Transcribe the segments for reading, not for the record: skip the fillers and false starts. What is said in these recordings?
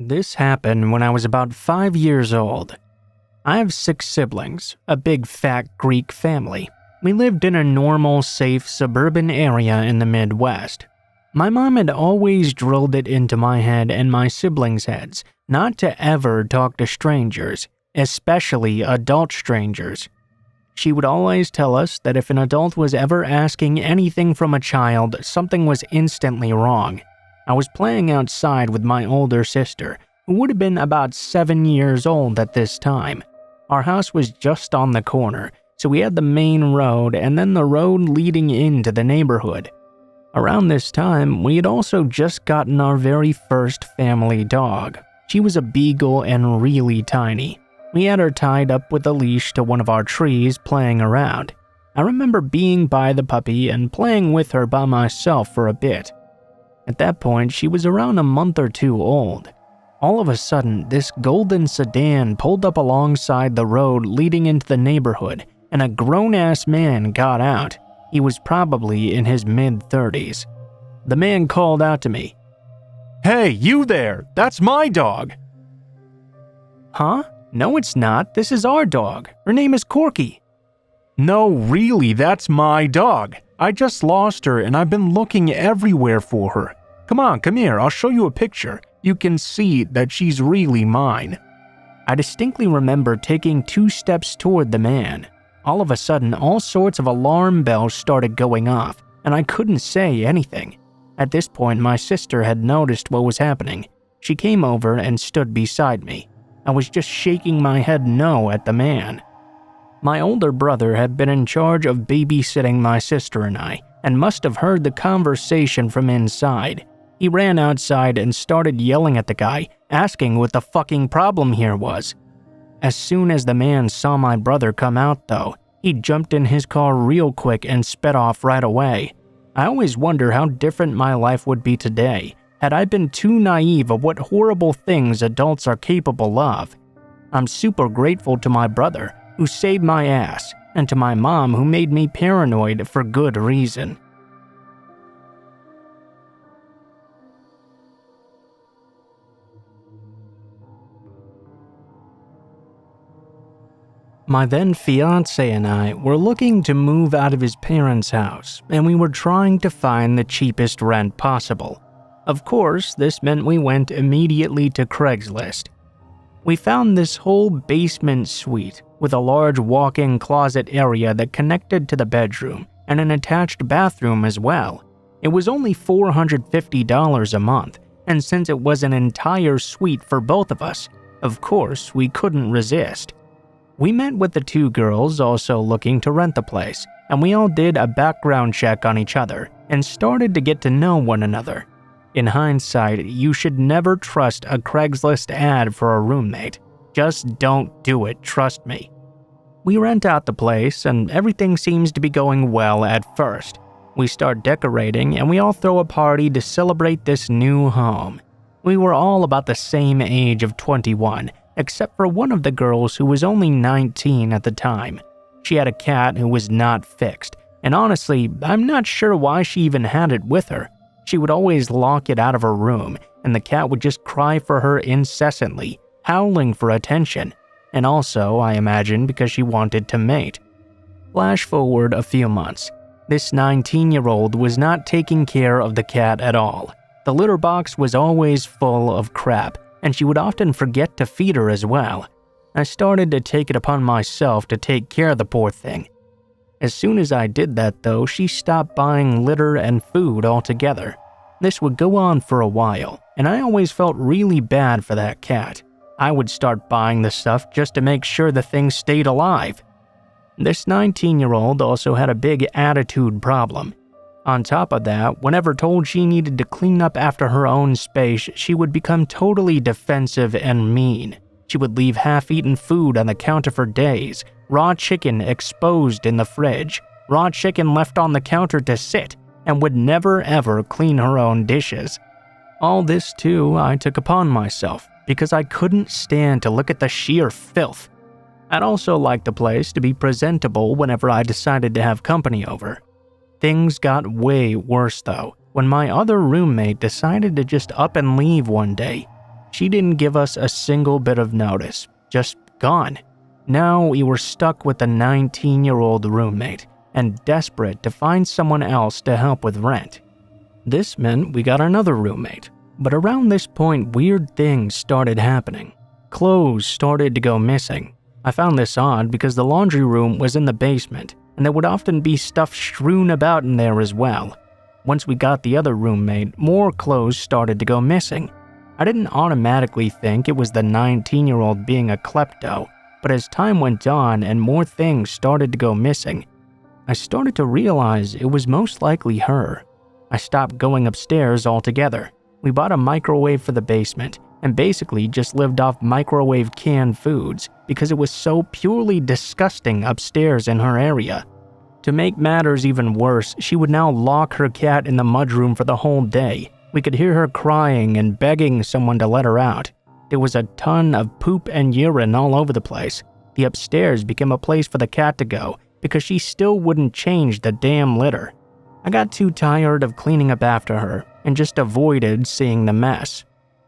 This happened when I was about 5 years old. I have 6 siblings, a big fat Greek family. We lived in a normal, safe suburban area in the Midwest. My mom had always drilled it into my head and my siblings' heads not to ever talk to strangers, especially adult strangers. She would always tell us that if an adult was ever asking anything from a child, something was instantly wrong. I was playing outside with my older sister, who would have been about 7 years old at this time. Our house was just on the corner, so we had the main road and then the road leading into the neighborhood. Around this time, we had also just gotten our very first family dog. She was a beagle and really tiny. We had her tied up with a leash to one of our trees playing around. I remember being by the puppy and playing with her by myself for a bit. At that point, she was around a month or 2 old. All of a sudden, this golden sedan pulled up alongside the road leading into the neighborhood, and a grown-ass man got out. He was probably in his mid-30s. The man called out to me, "Hey, you there! That's my dog!" "Huh? No, it's not. This is our dog. Her name is Corky." "No, really, that's my dog. I just lost her and I've been looking everywhere for her. Come here, I'll show you a picture. You can see that she's really mine." I distinctly remember taking 2 steps toward the man. All of a sudden, all sorts of alarm bells started going off, and I couldn't say anything. At this point, my sister had noticed what was happening. She came over and stood beside me. I was just shaking my head no at the man. My older brother had been in charge of babysitting my sister and I, and must have heard the conversation from inside. He ran outside and started yelling at the guy, asking what the fucking problem here was. As soon as the man saw my brother come out though, he jumped in his car real quick and sped off right away. I always wonder how different my life would be today had I been too naive of what horrible things adults are capable of. I'm super grateful to my brother, who saved my ass, and to my mom, who made me paranoid for good reason. My then fiance and I were looking to move out of his parents' house, and we were trying to find the cheapest rent possible. Of course, this meant we went immediately to Craigslist. We found this whole basement suite with a large walk-in closet area that connected to the bedroom and an attached bathroom as well. It was only $450 a month, and since it was an entire suite for both of us, of course we couldn't resist. We met with the 2 girls also looking to rent the place, and we all did a background check on each other and started to get to know one another. In hindsight, you should never trust a Craigslist ad for a roommate. Just don't do it, trust me. We rent out the place and everything seems to be going well at first. We start decorating and we all throw a party to celebrate this new home. We were all about the same age of 21, except for one of the girls who was only 19 at the time. She had a cat who was not fixed, and honestly, I'm not sure why she even had it with her. She would always lock it out of her room, and the cat would just cry for her incessantly, howling for attention, and also, I imagine, because she wanted to mate. Flash forward a few months. This 19-year-old was not taking care of the cat at all. The litter box was always full of crap, and she would often forget to feed her as well. I started to take it upon myself to take care of the poor thing. As soon as I did that though, she stopped buying litter and food altogether. This would go on for a while, and I always felt really bad for that cat. I would start buying the stuff just to make sure the thing stayed alive. This 19-year-old also had a big attitude problem. On top of that, whenever told she needed to clean up after her own space, she would become totally defensive and mean. She would leave half-eaten food on the counter for days, raw chicken exposed in the fridge, raw chicken left on the counter to sit, and would never ever clean her own dishes. All this too I took upon myself because I couldn't stand to look at the sheer filth. I'd also like the place to be presentable whenever I decided to have company over. Things got way worse though when my other roommate decided to just up and leave one day. She didn't give us a single bit of notice, just gone. Now we were stuck with a 19-year-old roommate and desperate to find someone else to help with rent. This meant we got another roommate, but around this point weird things started happening. Clothes started to go missing. I found this odd because the laundry room was in the basement and there would often be stuff strewn about in there as well. Once we got the other roommate, more clothes started to go missing. I didn't automatically think it was the 19-year-old being a klepto, but as time went on and more things started to go missing, I started to realize it was most likely her. I stopped going upstairs altogether. We bought a microwave for the basement and basically just lived off microwave canned foods because it was so purely disgusting upstairs in her area. To make matters even worse, she would now lock her cat in the mudroom for the whole day. We could hear her crying and begging someone to let her out. There was a ton of poop and urine all over the place. The upstairs became a place for the cat to go because she still wouldn't change the damn litter. I got too tired of cleaning up after her and just avoided seeing the mess.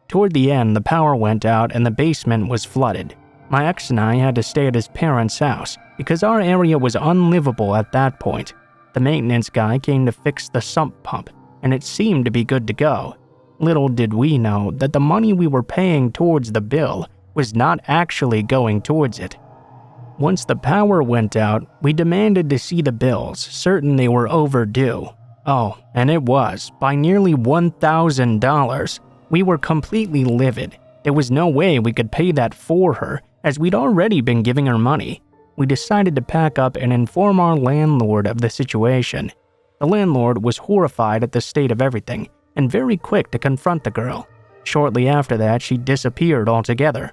Toward the end, the power went out and the basement was flooded. My ex and I had to stay at his parents' house because our area was unlivable at that point. The maintenance guy came to fix the sump pump, and it seemed to be good to go. Little did we know that the money we were paying towards the bill was not actually going towards it. Once the power went out, we demanded to see the bills, certain they were overdue. Oh, and it was, by nearly $1,000. We were completely livid. There was no way we could pay that for her, as we'd already been giving her money. We decided to pack up and inform our landlord of the situation. The landlord was horrified at the state of everything, and very quick to confront the girl. Shortly after that, she disappeared altogether.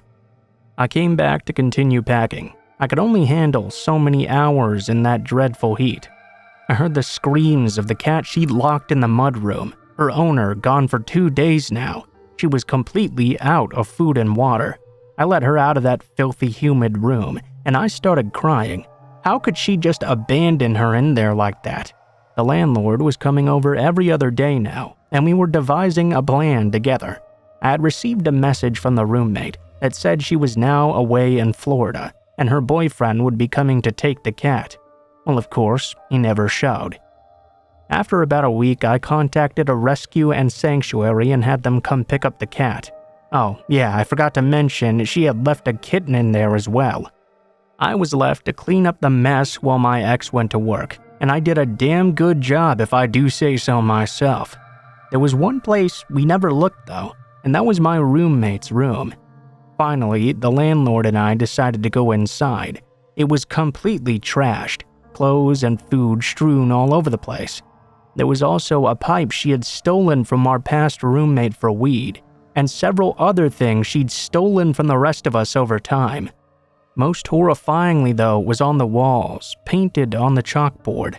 I came back to continue packing. I could only handle so many hours in that dreadful heat. I heard the screams of the cat she'd locked in the mudroom. Her owner gone for 2 days now. She was completely out of food and water. I let her out of that filthy, humid room, and I started crying. How could she just abandon her in there like that? The landlord was coming over every other day now, and we were devising a plan together. I had received a message from the roommate that said she was now away in Florida, and her boyfriend would be coming to take the cat. Well, of course, he never showed. After about a week, I contacted a rescue and sanctuary and had them come pick up the cat. Oh, yeah, I forgot to mention she had left a kitten in there as well. I was left to clean up the mess while my ex went to work, and I did a damn good job if I do say so myself. There was one place we never looked though, and that was my roommate's room. Finally, the landlord and I decided to go inside. It was completely trashed, clothes and food strewn all over the place. There was also a pipe she had stolen from our past roommate for weed, and several other things she'd stolen from the rest of us over time. Most horrifyingly though was on the walls, painted on the chalkboard.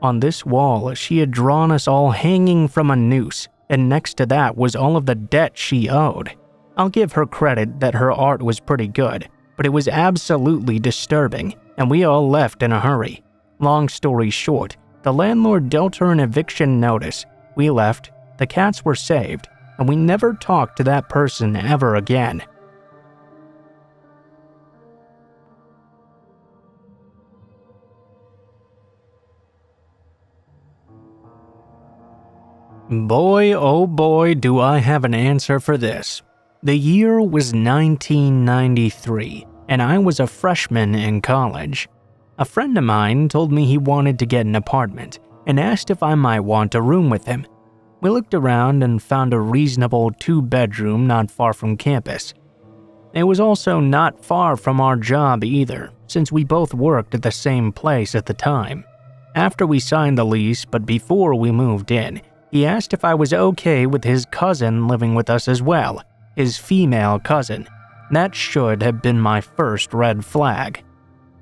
On this wall, she had drawn us all hanging from a noose, and next to that was all of the debt she owed. I'll give her credit that her art was pretty good, but it was absolutely disturbing, and we all left in a hurry. Long story short, the landlord dealt her an eviction notice. We left, the cats were saved, and we never talked to that person ever again. Boy, oh boy, do I have an answer for this. The year was 1993, and I was a freshman in college. A friend of mine told me he wanted to get an apartment and asked if I might want a room with him. We looked around and found a reasonable 2-bedroom not far from campus. It was also not far from our job either, since we both worked at the same place at the time. After we signed the lease, but before we moved in, he asked if I was okay with his cousin living with us as well, his female cousin. That should have been my first red flag.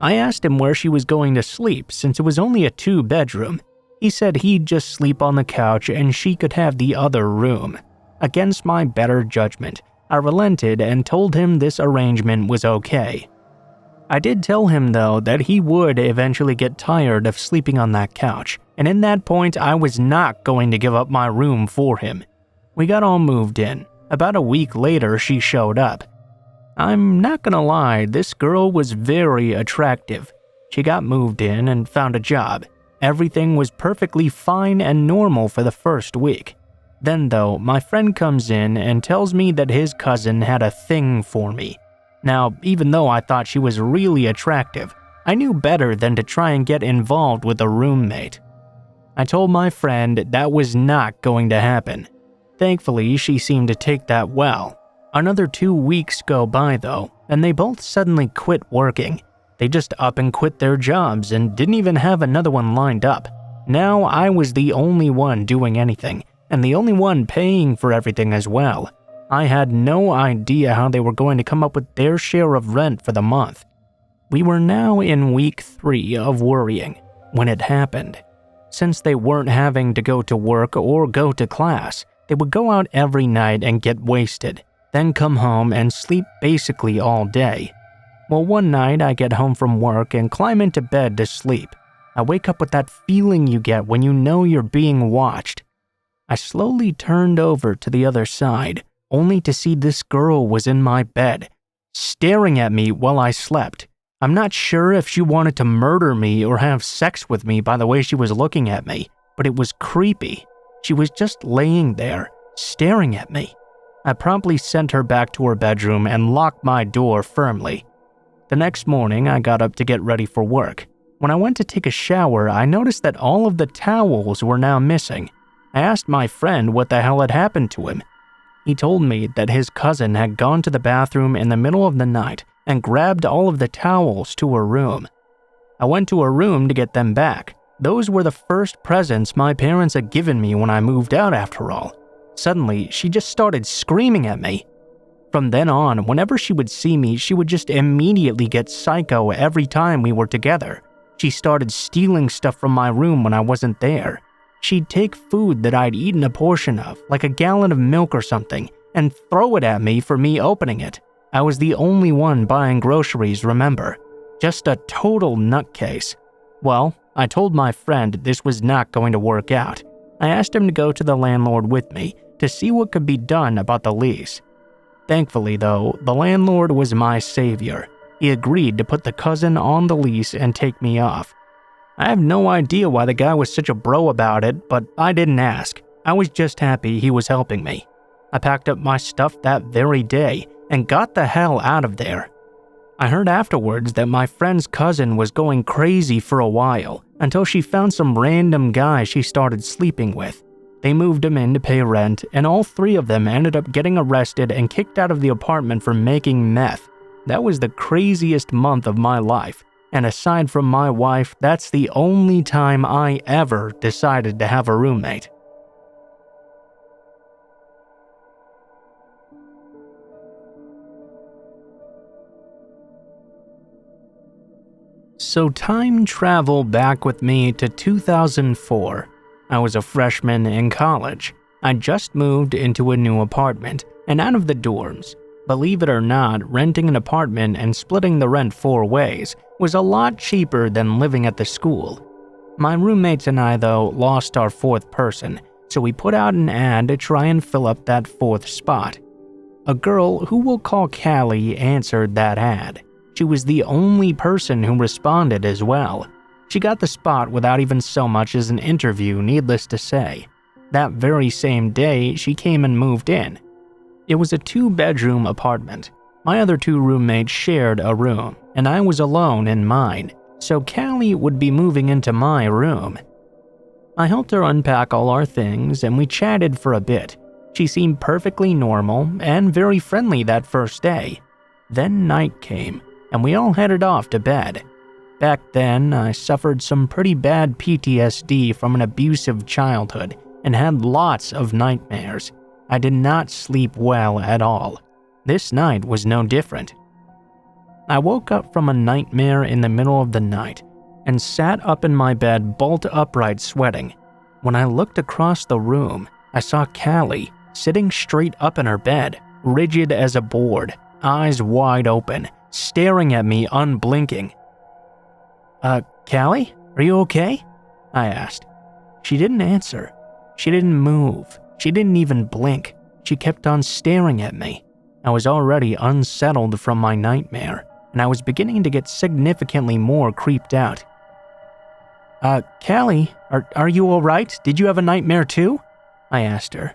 I asked him where she was going to sleep since it was only a 2-bedroom. He said he'd just sleep on the couch and she could have the other room. Against my better judgment, I relented and told him this arrangement was okay. I did tell him though that he would eventually get tired of sleeping on that couch, and in that point I was not going to give up my room for him. We got all moved in. About a week later, she showed up. I'm not gonna lie, this girl was very attractive. She got moved in and found a job. Everything was perfectly fine and normal for the first week. Then though, my friend comes in and tells me that his cousin had a thing for me. Now, even though I thought she was really attractive, I knew better than to try and get involved with a roommate. I told my friend that was not going to happen. Thankfully, she seemed to take that well. Another 2 weeks go by though, and they both suddenly quit working. They just up and quit their jobs and didn't even have another one lined up. Now I was the only one doing anything, and the only one paying for everything as well. I had no idea how they were going to come up with their share of rent for the month. We were now in week 3 of worrying when it happened. Since they weren't having to go to work or go to class, they would go out every night and get wasted, then come home and sleep basically all day. Well, one night I get home from work and climb into bed to sleep. I wake up with that feeling you get when you know you're being watched. I slowly turned over to the other side, only to see this girl was in my bed, staring at me while I slept. I'm not sure if she wanted to murder me or have sex with me by the way she was looking at me, but it was creepy. She was just laying there, staring at me. I promptly sent her back to her bedroom and locked my door firmly. The next morning, I got up to get ready for work. When I went to take a shower, I noticed that all of the towels were now missing. I asked my friend what the hell had happened to him. He told me that his cousin had gone to the bathroom in the middle of the night and grabbed all of the towels to her room. I went to her room to get them back. Those were the first presents my parents had given me when I moved out after all. Suddenly, she just started screaming at me. From then on, whenever she would see me, she would just immediately get psycho every time we were together. She started stealing stuff from my room when I wasn't there. She'd take food that I'd eaten a portion of, like a gallon of milk or something, and throw it at me for me opening it. I was the only one buying groceries, remember? Just a total nutcase. Well, I told my friend this was not going to work out. I asked him to go to the landlord with me to see what could be done about the lease. Thankfully though, the landlord was my savior. He agreed to put the cousin on the lease and take me off. I have no idea why the guy was such a bro about it, but I didn't ask. I was just happy he was helping me. I packed up my stuff that very day and got the hell out of there. I heard afterwards that my friend's cousin was going crazy for a while until she found some random guy she started sleeping with. They moved him in to pay rent, and all 3 of them ended up getting arrested and kicked out of the apartment for making meth. That was the craziest month of my life, and aside from my wife, that's the only time I ever decided to have a roommate. So time travel back with me to 2004. I was a freshman in college. I just moved into a new apartment and out of the dorms. Believe it or not, renting an apartment and splitting the rent 4 ways was a lot cheaper than living at the school. My roommates and I, though, lost our 4th person, so we put out an ad to try and fill up that 4th spot. A girl who we'll call Callie answered that ad. She was the only person who responded as well. She got the spot without even so much as an interview, needless to say. That very same day, she came and moved in. It was a 2-bedroom apartment. My other 2 roommates shared a room, and I was alone in mine, so Callie would be moving into my room. I helped her unpack all our things, and we chatted for a bit. She seemed perfectly normal and very friendly that first day. Then night came, and we all headed off to bed. Back then, I suffered some pretty bad PTSD from an abusive childhood and had lots of nightmares. I did not sleep well at all. This night was no different. I woke up from a nightmare in the middle of the night and sat up in my bed bolt upright sweating. When I looked across the room, I saw Callie sitting straight up in her bed, rigid as a board, eyes wide open, staring at me unblinking. Callie, are you okay? I asked. She didn't answer. She didn't move. She didn't even blink. She kept on staring at me. I was already unsettled from my nightmare, and I was beginning to get significantly more creeped out. Callie, are you alright? Did you have a nightmare too? I asked her.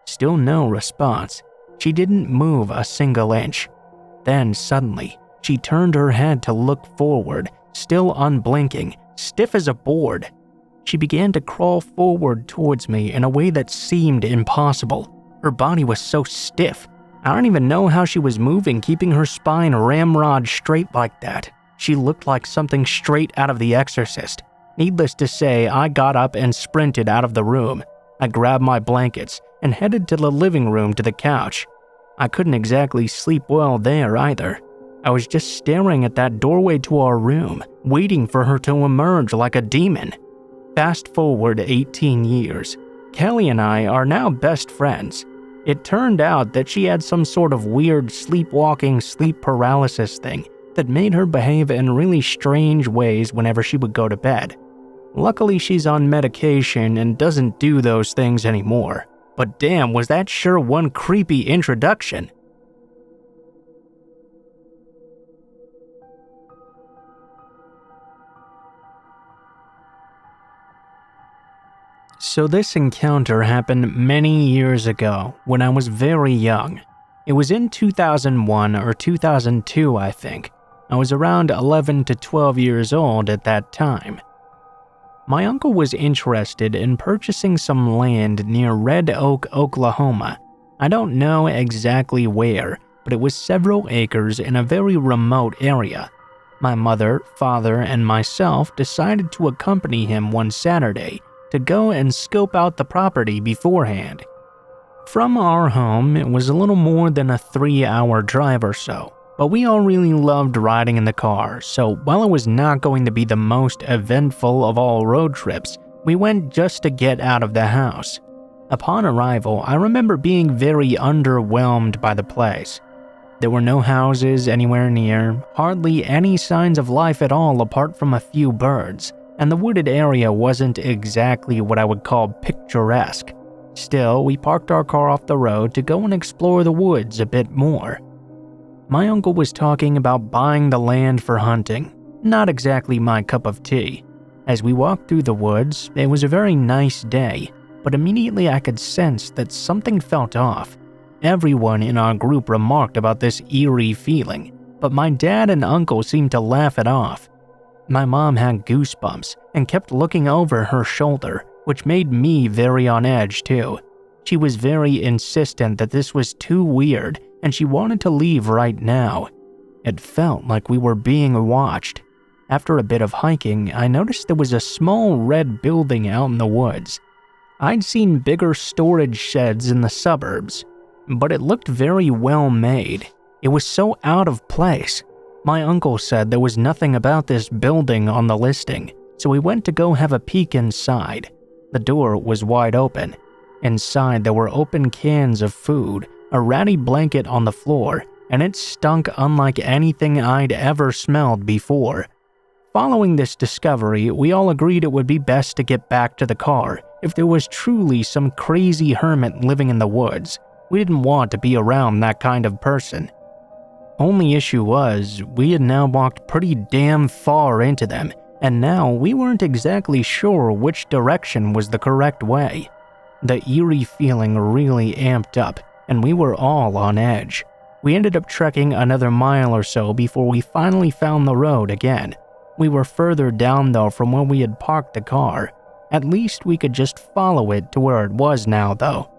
Still no response. She didn't move a single inch. Then suddenly, she turned her head to look forward, still unblinking, stiff as a board. She began to crawl forward towards me in a way that seemed impossible. Her body was so stiff. I don't even know how she was moving, keeping her spine ramrod straight like that. She looked like something straight out of The Exorcist. Needless to say, I got up and sprinted out of the room. I grabbed my blankets and headed to the living room to the couch. I couldn't exactly sleep well there either. I was just staring at that doorway to our room, waiting for her to emerge like a demon. Fast forward 18 years. Kelly and I are now best friends. It turned out that she had some sort of weird sleepwalking sleep paralysis thing that made her behave in really strange ways whenever she would go to bed. Luckily, she's on medication and doesn't do those things anymore. But damn, was that sure one creepy introduction. So this encounter happened many years ago when I was very young. It was in 2001 or 2002, I think. I was around 11 to 12 years old at that time. My uncle was interested in purchasing some land near Red Oak, Oklahoma. I don't know exactly where, but it was several acres in a very remote area. My mother, father, and myself decided to accompany him one Saturday to go and scope out the property beforehand. From our home, it was a little more than a 3-hour drive or so. But we all really loved riding in the car, so while it was not going to be the most eventful of all road trips, we went just to get out of the house. Upon arrival, I remember being very underwhelmed by the place. There were no houses anywhere near, hardly any signs of life at all apart from a few birds, and the wooded area wasn't exactly what I would call picturesque. Still, we parked our car off the road to go and explore the woods a bit more. My uncle was talking about buying the land for hunting. Not exactly my cup of tea. As we walked through the woods, it was a very nice day, but immediately I could sense that something felt off. Everyone in our group remarked about this eerie feeling, but my dad and uncle seemed to laugh it off. My mom had goosebumps and kept looking over her shoulder, which made me very on edge too. She was very insistent that this was too weird and she wanted to leave right now. It felt like we were being watched. After a bit of hiking, I noticed there was a small red building out in the woods. I'd seen bigger storage sheds in the suburbs, but it looked very well made. It was so out of place. My uncle said there was nothing about this building on the listing, so we went to go have a peek inside. The door was wide open. Inside there were open cans of food, a ratty blanket on the floor, and it stunk unlike anything I'd ever smelled before. Following this discovery, we all agreed it would be best to get back to the car if there was truly some crazy hermit living in the woods. We didn't want to be around that kind of person. Only issue was, we had now walked pretty damn far into them, and now we weren't exactly sure which direction was the correct way. The eerie feeling really amped up, and we were all on edge. We ended up trekking another mile or so before we finally found the road again. We were further down though from where we had parked the car. At least we could just follow it to where it was now though.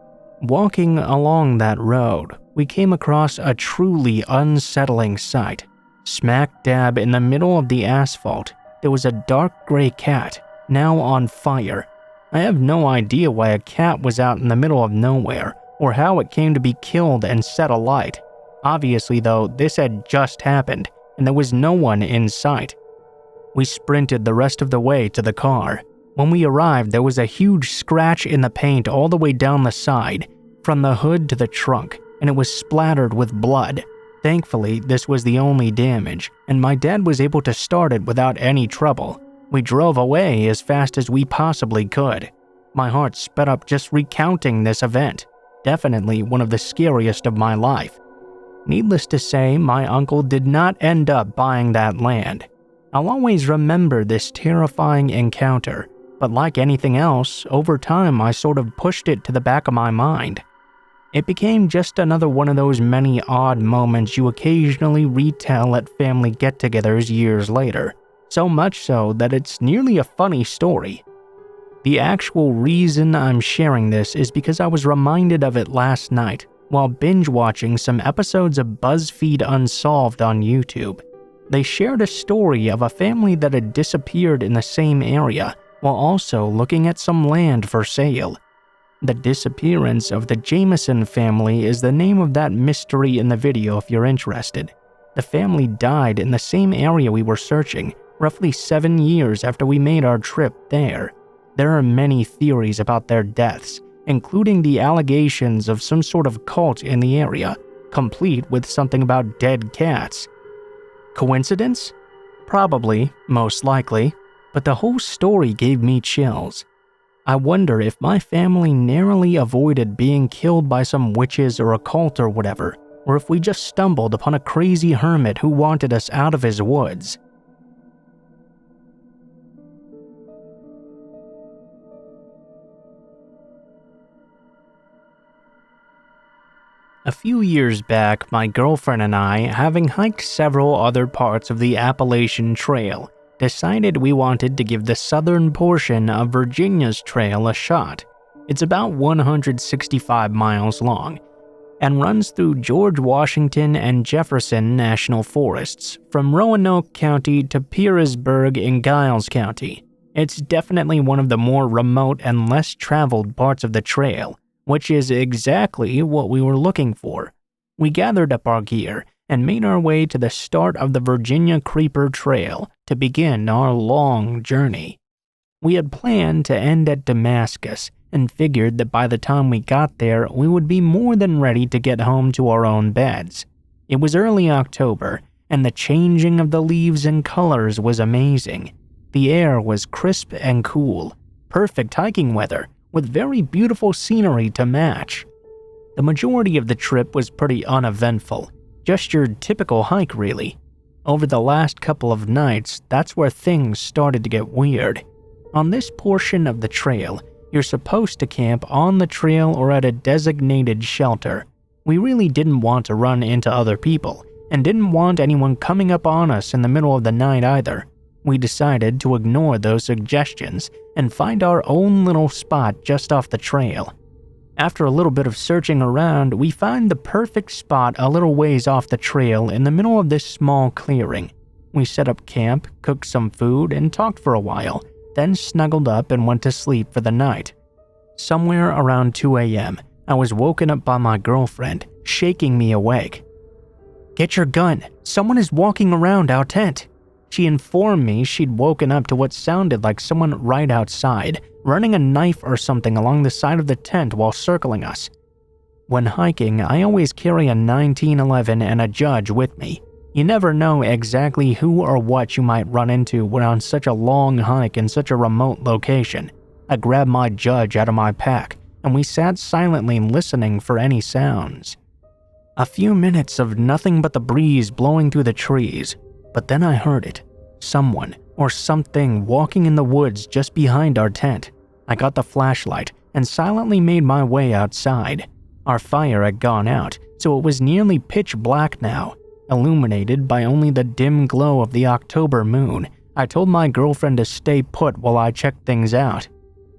Walking along that road, we came across a truly unsettling sight. Smack dab in the middle of the asphalt, there was a dark gray cat, now on fire. I have no idea why a cat was out in the middle of nowhere, or how it came to be killed and set alight. Obviously though, this had just happened, and there was no one in sight. We sprinted the rest of the way to the car. When we arrived, there was a huge scratch in the paint all the way down the side, from the hood to the trunk, and it was splattered with blood. Thankfully, this was the only damage, and my dad was able to start it without any trouble. We drove away as fast as we possibly could. My heart sped up just recounting this event. Definitely one of the scariest of my life. Needless to say, my uncle did not end up buying that land. I'll always remember this terrifying encounter, but like anything else, over time I sort of pushed it to the back of my mind. It became just another one of those many odd moments you occasionally retell at family get-togethers years later, so much so that it's nearly a funny story. The actual reason I'm sharing this is because I was reminded of it last night while binge-watching some episodes of BuzzFeed Unsolved on YouTube. They shared a story of a family that had disappeared in the same area while also looking at some land for sale. The disappearance of the Jameson family is the name of that mystery in the video if you're interested. The family died in the same area we were searching, roughly 7 years after we made our trip there. There are many theories about their deaths, including the allegations of some sort of cult in the area, complete with something about dead cats. Coincidence? Probably, most likely, but the whole story gave me chills. I wonder if my family narrowly avoided being killed by some witches or a cult or whatever, or if we just stumbled upon a crazy hermit who wanted us out of his woods. A few years back, my girlfriend and I, having hiked several other parts of the Appalachian Trail, decided we wanted to give the southern portion of Virginia's trail a shot. It's about 165 miles long and runs through George Washington and Jefferson National Forests from Roanoke County to Pearisburg in Giles County. It's definitely one of the more remote and less traveled parts of the trail, which is exactly what we were looking for. We gathered up our gear and made our way to the start of the Virginia Creeper Trail to begin our long journey. We had planned to end at Damascus and figured that by the time we got there, we would be more than ready to get home to our own beds. It was early October, and the changing of the leaves and colors was amazing. The air was crisp and cool, perfect hiking weather, with very beautiful scenery to match. The majority of the trip was pretty uneventful, just your typical hike really. Over the last couple of nights, that's where things started to get weird. On this portion of the trail, you're supposed to camp on the trail or at a designated shelter. We really didn't want to run into other people, and didn't want anyone coming up on us in the middle of the night either. We decided to ignore those suggestions and find our own little spot just off the trail. After a little bit of searching around, we found the perfect spot a little ways off the trail in the middle of this small clearing. We set up camp, cooked some food, and talked for a while, then snuggled up and went to sleep for the night. Somewhere around 2 a.m., I was woken up by my girlfriend, shaking me awake. "Get your gun, someone is walking around our tent." She informed me she'd woken up to what sounded like someone right outside, running a knife or something along the side of the tent while circling us. When hiking, I always carry a 1911 and a judge with me. You never know exactly who or what you might run into when on such a long hike in such a remote location. I grabbed my judge out of my pack, and we sat silently listening for any sounds. A few minutes of nothing but the breeze blowing through the trees, but then I heard it. Someone or something walking in the woods just behind our tent. I got the flashlight and silently made my way outside. Our fire had gone out, so it was nearly pitch black now, illuminated by only the dim glow of the October moon. I told my girlfriend to stay put while I checked things out.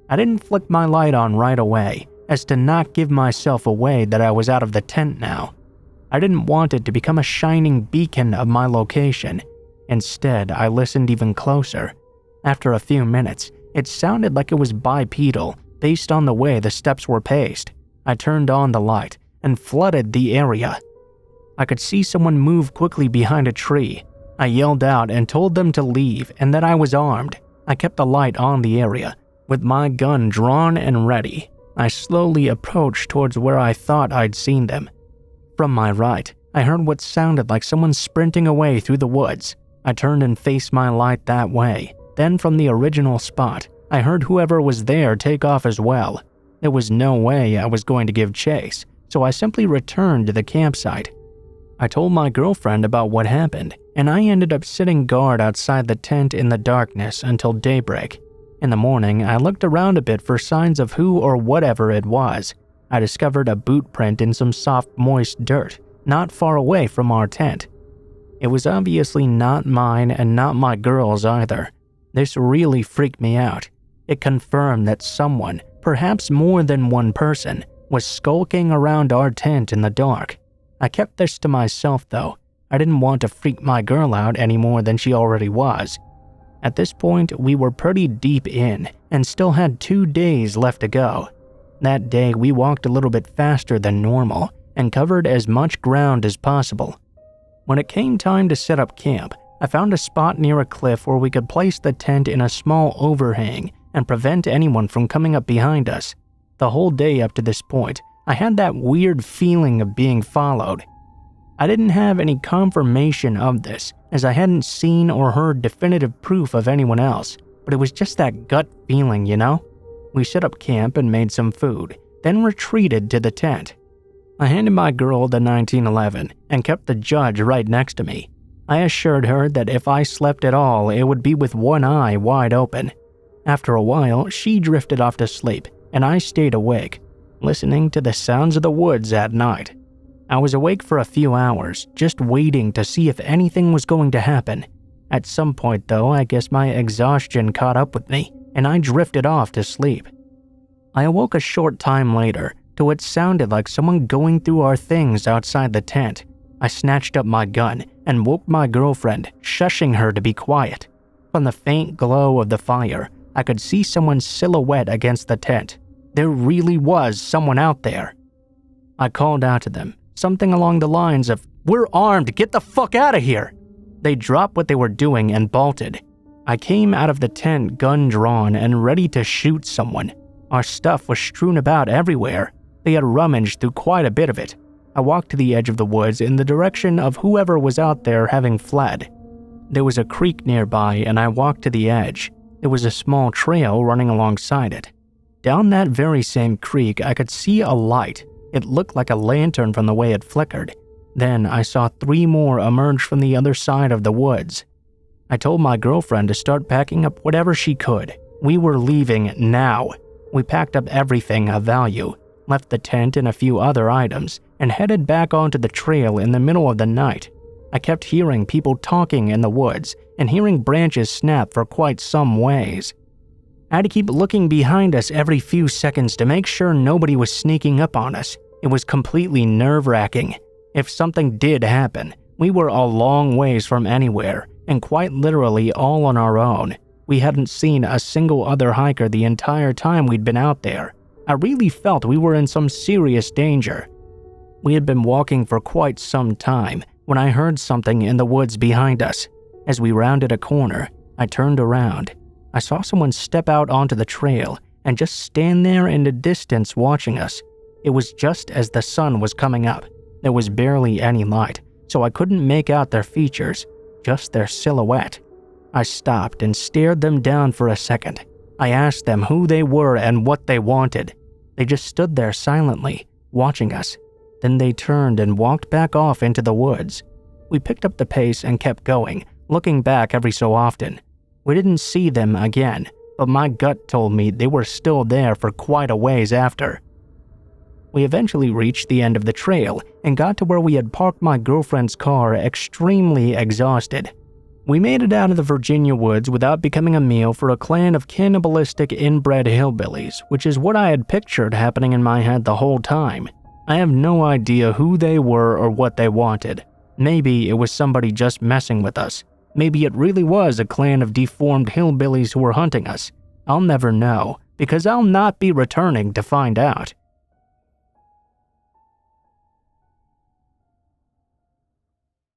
I didn't flick my light on right away, as to not give myself away that I was out of the tent now. I didn't want it to become a shining beacon of my location. Instead, I listened even closer. After a few minutes, it sounded like it was bipedal, based on the way the steps were paced. I turned on the light and flooded the area. I could see someone move quickly behind a tree. I yelled out and told them to leave and that I was armed. I kept the light on the area, with my gun drawn and ready. I slowly approached towards where I thought I'd seen them. From my right, I heard what sounded like someone sprinting away through the woods. I turned and faced my light that way. Then from the original spot, I heard whoever was there take off as well. There was no way I was going to give chase, so I simply returned to the campsite. I told my girlfriend about what happened, and I ended up sitting guard outside the tent in the darkness until daybreak. In the morning, I looked around a bit for signs of who or whatever it was. I discovered a boot print in some soft, moist dirt, not far away from our tent. It was obviously not mine and not my girl's either. This really freaked me out. It confirmed that someone, perhaps more than one person, was skulking around our tent in the dark. I kept this to myself though. I didn't want to freak my girl out any more than she already was. At this point, we were pretty deep in and still had 2 days left to go. That day, we walked a little bit faster than normal and covered as much ground as possible. When it came time to set up camp, I found a spot near a cliff where we could place the tent in a small overhang and prevent anyone from coming up behind us. The whole day up to this point, I had that weird feeling of being followed. I didn't have any confirmation of this, as I hadn't seen or heard definitive proof of anyone else, but it was just that gut feeling, you know? We set up camp and made some food, then retreated to the tent. I handed my girl the 1911 and kept the judge right next to me. I assured her that if I slept at all, it would be with one eye wide open. After a while, she drifted off to sleep, and I stayed awake, listening to the sounds of the woods at night. I was awake for a few hours, just waiting to see if anything was going to happen. At some point though, I guess my exhaustion caught up with me, and I drifted off to sleep. I awoke a short time later to what sounded like someone going through our things outside the tent. I snatched up my gun and woke my girlfriend, shushing her to be quiet. From the faint glow of the fire, I could see someone's silhouette against the tent. There really was someone out there. I called out to them, something along the lines of, "We're armed, get the fuck out of here!" They dropped what they were doing and bolted. I came out of the tent gun drawn and ready to shoot someone. Our stuff was strewn about everywhere. They had rummaged through quite a bit of it. I walked to the edge of the woods in the direction of whoever was out there having fled. There was a creek nearby and I walked to the edge. There was a small trail running alongside it. Down that very same creek, I could see a light. It looked like a lantern from the way it flickered. Then I saw 3 more emerge from the other side of the woods. I told my girlfriend to start packing up whatever she could. We were leaving now. We packed up everything of value, left the tent and a few other items, and headed back onto the trail in the middle of the night. I kept hearing people talking in the woods and hearing branches snap for quite some ways. I had to keep looking behind us every few seconds to make sure nobody was sneaking up on us. It was completely nerve-wracking. If something did happen, we were a long ways from anywhere, and quite literally all on our own. We hadn't seen a single other hiker the entire time we'd been out there. I really felt we were in some serious danger. We had been walking for quite some time when I heard something in the woods behind us. As we rounded a corner, I turned around. I saw someone step out onto the trail and just stand there in the distance watching us. It was just as the sun was coming up. There was barely any light, so I couldn't make out their features, just their silhouette. I stopped and stared them down for a second. I asked them who they were and what they wanted. They just stood there silently, watching us. Then they turned and walked back off into the woods. We picked up the pace and kept going, looking back every so often. We didn't see them again, but my gut told me they were still there for quite a ways after. We eventually reached the end of the trail and got to where we had parked my girlfriend's car, extremely exhausted. We made it out of the Virginia woods without becoming a meal for a clan of cannibalistic inbred hillbillies, which is what I had pictured happening in my head the whole time. I have no idea who they were or what they wanted. Maybe it was somebody just messing with us. Maybe it really was a clan of deformed hillbillies who were hunting us. I'll never know, because I'll not be returning to find out.